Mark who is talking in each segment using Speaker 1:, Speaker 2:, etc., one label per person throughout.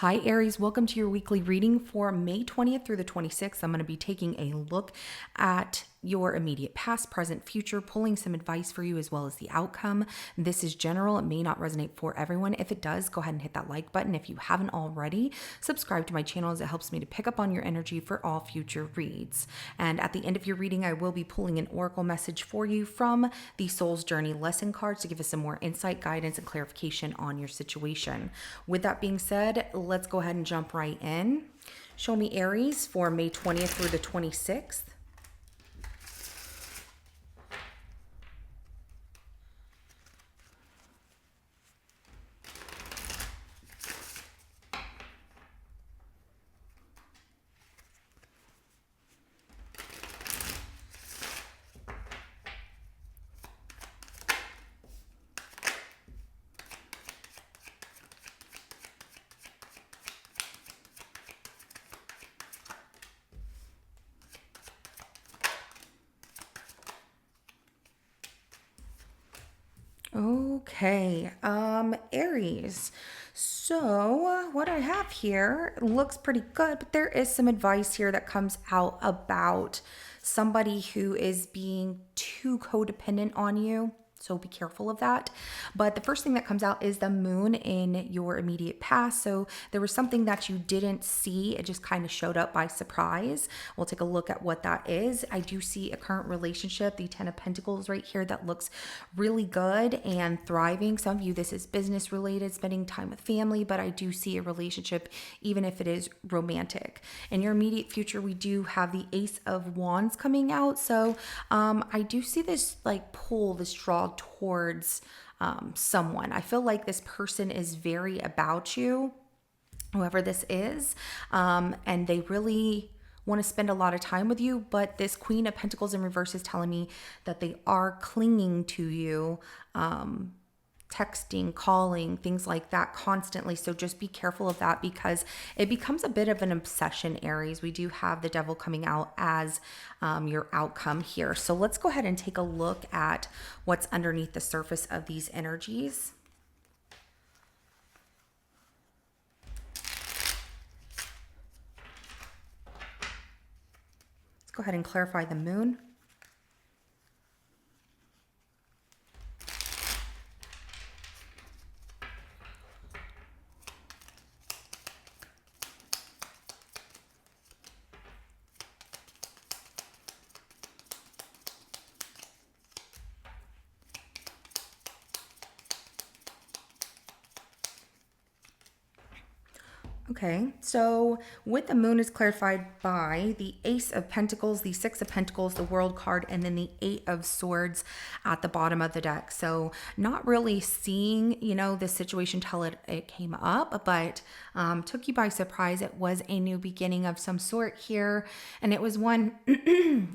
Speaker 1: Hi, Aries. Welcome to your weekly reading for May 20th through the 26th. I'm going to be taking a look at your immediate past, present, future, pulling some advice for you as well as the outcome. This is general. It may not resonate for everyone. If it does, go ahead and hit that like button. If you haven't already, subscribe to my channel as it helps me to pick up on your energy for all future reads. And at the end of your reading, I will be pulling an oracle message for you from the Soul's Journey lesson cards to give us some more insight, guidance, and clarification on your situation. With that being said, let's go ahead and jump right in. Show me Aries for May 20th through the 26th. Okay, Aries. So what I have here looks pretty good, but there is some advice here that comes out about somebody who is being too codependent on you. So be careful of that. But the first thing that comes out is the moon in your immediate past. So there was something that you didn't see. It just kind of showed up by surprise. We'll take a look at what that is. I do see a current relationship, the 10 of Pentacles right here, that looks really good and thriving. Some of you, this is business related, spending time with family, but I do see a relationship, even if it is romantic. In your immediate future, we do have the Ace of Wands coming out. So I do see this like pull, this draw towards someone. I feel like this person is very about you, whoever this is, and they really want to spend a lot of time with you. But this Queen of Pentacles in reverse is telling me that they are clinging to you, texting, calling, things like that constantly. So just be careful of that because it becomes a bit of an obsession, Aries. We do have the Devil coming out as your outcome here. So let's go ahead and take a look at what's underneath the surface of these energies. Let's go ahead and clarify the moon. Okay, so with the moon is clarified by the Ace of Pentacles, the Six of Pentacles, the World card, and then the Eight of Swords at the bottom of the deck. So not really seeing, the situation till it came up, but took you by surprise. It was a new beginning of some sort here, and it was one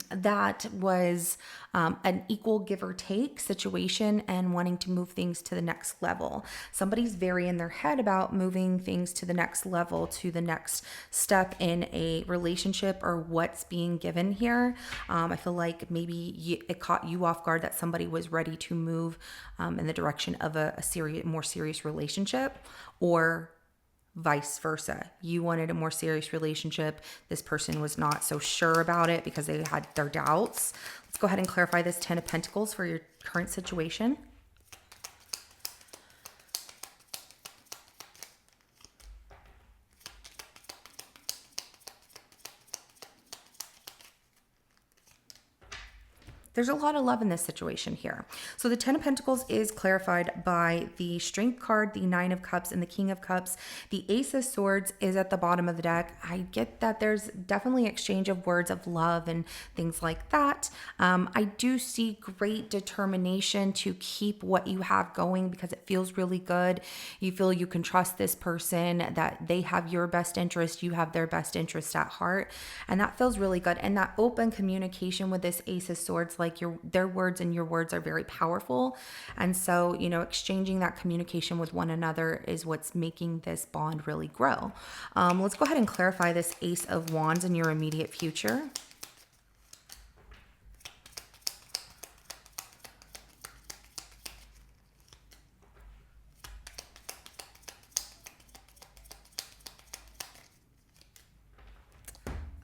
Speaker 1: that was an equal give or take situation and wanting to move things to the next level. Somebody's very in their head about moving things to the next level, to the next step in a relationship or what's being given here. I feel like maybe it caught you off guard that somebody was ready to move in the direction of a more serious relationship, or vice versa. You wanted a more serious relationship. This person was not so sure about it because they had their doubts. Let's go ahead and clarify this 10 of Pentacles for your current situation. There's a lot of love in this situation here. So the 10 of Pentacles is clarified by the Strength card, the Nine of Cups, and the King of Cups. The Ace of Swords is at the bottom of the deck. I get that there's definitely exchange of words of love and things like that. I do see great determination to keep what you have going because it feels really good. You feel you can trust this person, that they have your best interest, you have their best interest at heart, and that feels really good. And that open communication with this Ace of Swords, like their words and your words are very powerful. And so, exchanging that communication with one another is what's making this bond really grow. Let's go ahead and clarify this Ace of Wands in your immediate future.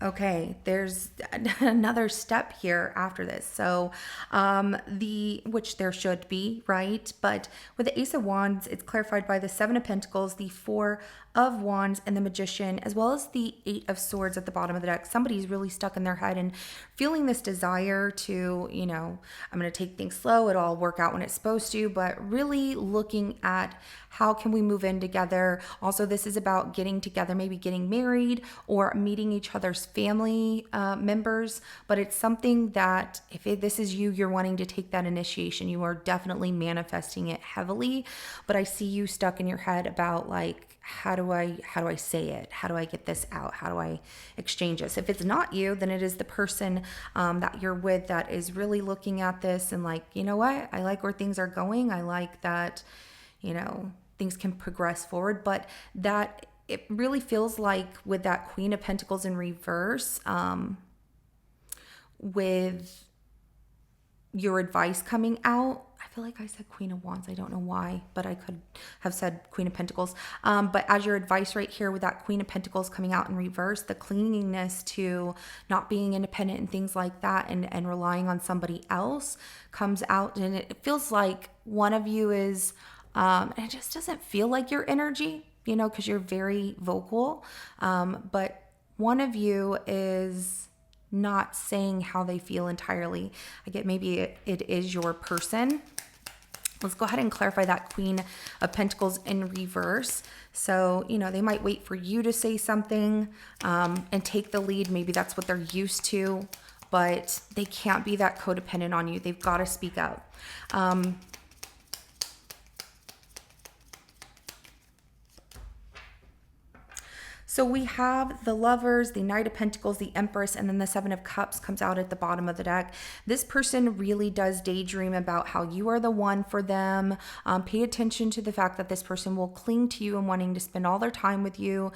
Speaker 1: Okay, there's another step here after this. So, which there should be, right? But with the Ace of Wands, it's clarified by the Seven of Pentacles, the Four of Wands, and the Magician, as well as the Eight of Swords at the bottom of the deck. Somebody's really stuck in their head and feeling this desire to, I'm going to take things slow, it'll all work out when it's supposed to, but really looking at how can we move in together. Also, this is about getting together, maybe getting married or meeting each other's family members, but it's something that this is you, you're wanting to take that initiation. You are definitely manifesting it heavily, but I see you stuck in your head about like, how do I say it? How do I get this out? How do I exchange this? If it's not you, then it is the person that you're with that is really looking at this and like, you know what? I like where things are going. I like that, things can progress forward, but that it really feels like with that Queen of Pentacles in reverse, with your advice coming out. I feel like I said Queen of Wands. I don't know why, but I could have said Queen of Pentacles. But as your advice right here with that Queen of Pentacles coming out in reverse, the clinginess to not being independent and things like that and relying on somebody else comes out. And it feels like one of you is, and it just doesn't feel like your energy, because you're very vocal. But one of you is not saying how they feel entirely. I get maybe it is your person. Let's go ahead and clarify that Queen of Pentacles in reverse. So, they might wait for you to say something and take the lead. Maybe that's what they're used to, but they can't be that codependent on you. They've got to speak up. So we have the Lovers, the Knight of Pentacles, the Empress, and then the Seven of Cups comes out at the bottom of the deck. This person really does daydream about how you are the one for them. Pay attention to the fact that this person will cling to you and wanting to spend all their time with you,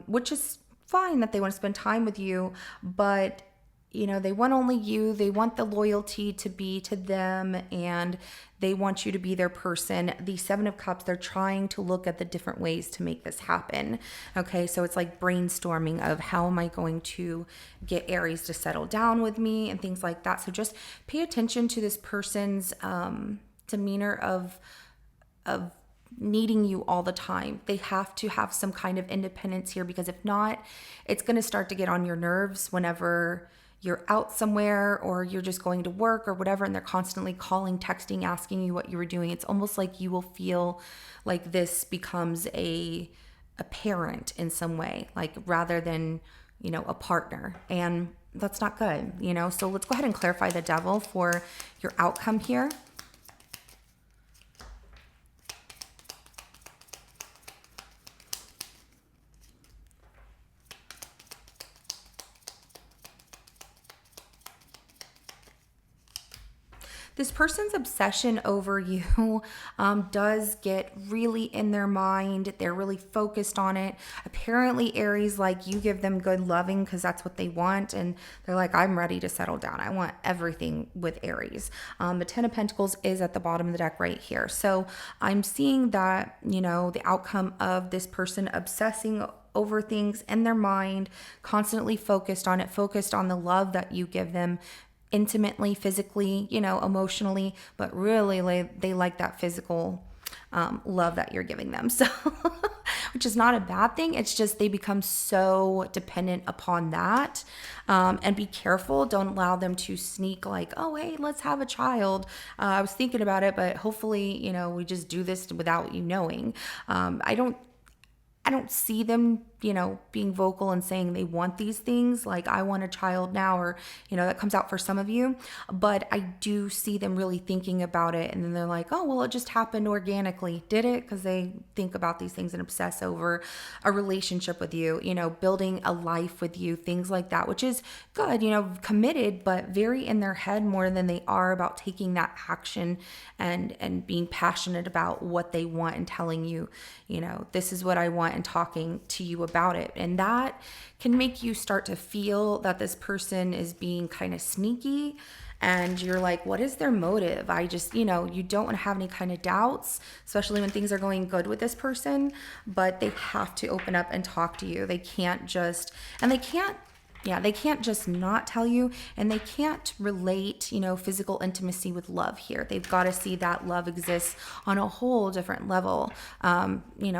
Speaker 1: which is fine that they want to spend time with you, but they want only you. They want the loyalty to be to them, and they want you to be their person. The Seven of Cups, they're trying to look at the different ways to make this happen. Okay, so it's like brainstorming of how am I going to get Aries to settle down with me and things like that. So just pay attention to this person's demeanor of needing you all the time. They have to have some kind of independence here, because if not, it's going to start to get on your nerves whenever you're out somewhere or you're just going to work or whatever, and they're constantly calling, texting, asking you what you were doing. It's almost like you will feel like this becomes a parent in some way, like rather than, a partner. And that's not good, So let's go ahead and clarify the Devil for your outcome here. This person's obsession over you does get really in their mind. They're really focused on it. Apparently, Aries, like, you give them good loving because that's what they want. And they're like, I'm ready to settle down. I want everything with Aries. The Ten of Pentacles is at the bottom of the deck right here. So I'm seeing that, the outcome of this person obsessing over things in their mind, constantly focused on it, focused on the love that you give them, intimately, physically, emotionally, but really they like that physical love that you're giving them. So, which is not a bad thing. It's just they become so dependent upon that. And be careful. Don't allow them to sneak like, oh, hey, let's have a child. I was thinking about it, but hopefully, we just do this without you knowing. I don't see them, being vocal and saying they want these things, like I want a child now, or, that comes out for some of you. But I do see them really thinking about it. And then they're like, oh, well, it just happened organically. Did it? Because they think about these things and obsess over a relationship with you, building a life with you, things like that, which is good, committed, but very in their head more than they are about taking that action and being passionate about what they want and telling you, this is what I want, and talking to you about it. And that can make you start to feel that this person is being kind of sneaky, and you're like, what is their motive? I just, you don't want to have any kind of doubts, especially when things are going good with this person, but they have to open up and talk to you. They can't Yeah, they can't just not tell you, and they can't relate, physical intimacy with love here. They've got to see that love exists on a whole different level.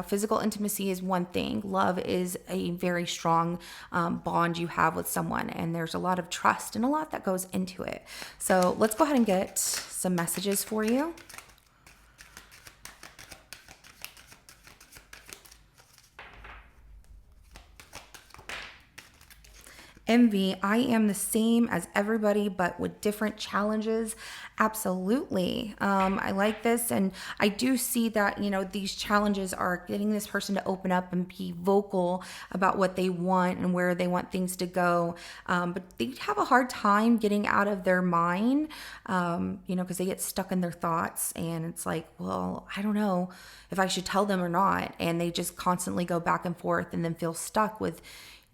Speaker 1: Physical intimacy is one thing. Love is a very strong bond you have with someone, and there's a lot of trust and a lot that goes into it. So let's go ahead and get some messages for you. Envy, I am the same as everybody, but with different challenges. Absolutely. I like this. And I do see that, these challenges are getting this person to open up and be vocal about what they want and where they want things to go. But they have a hard time getting out of their mind, because they get stuck in their thoughts. And it's like, well, I don't know if I should tell them or not. And they just constantly go back and forth and then feel stuck with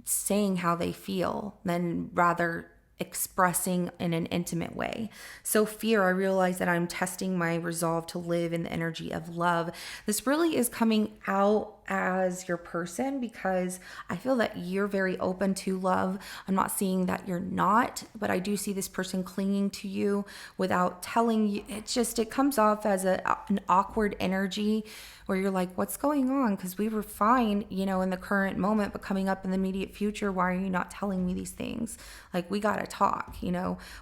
Speaker 1: saying how they feel than rather expressing in an intimate way. So fear, I realize that I'm testing my resolve to live in the energy of love. This really is coming out as your person because I feel that you're very open to love. I'm not seeing that you're not, but I do see this person clinging to you without telling you. It comes off as an awkward energy where you're like, what's going on? Because we were fine, in the current moment, but coming up in the immediate future, why are you not telling me these things? Like, we got to talk,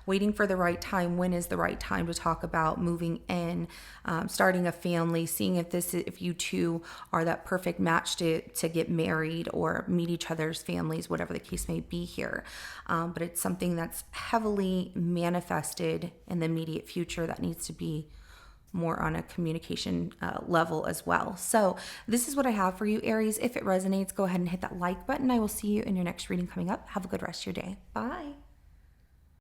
Speaker 1: waiting for the right time. When is the right time to talk about moving in, starting a family, seeing if you two are that perfect match to get married or meet each other's families, whatever the case may be here. But it's something that's heavily manifested in the immediate future that needs to be more on a communication level as well. So this is what I have for you, Aries. If it resonates, go ahead and hit that like button. I will see you in your next reading coming up. Have a good rest of your day. Bye.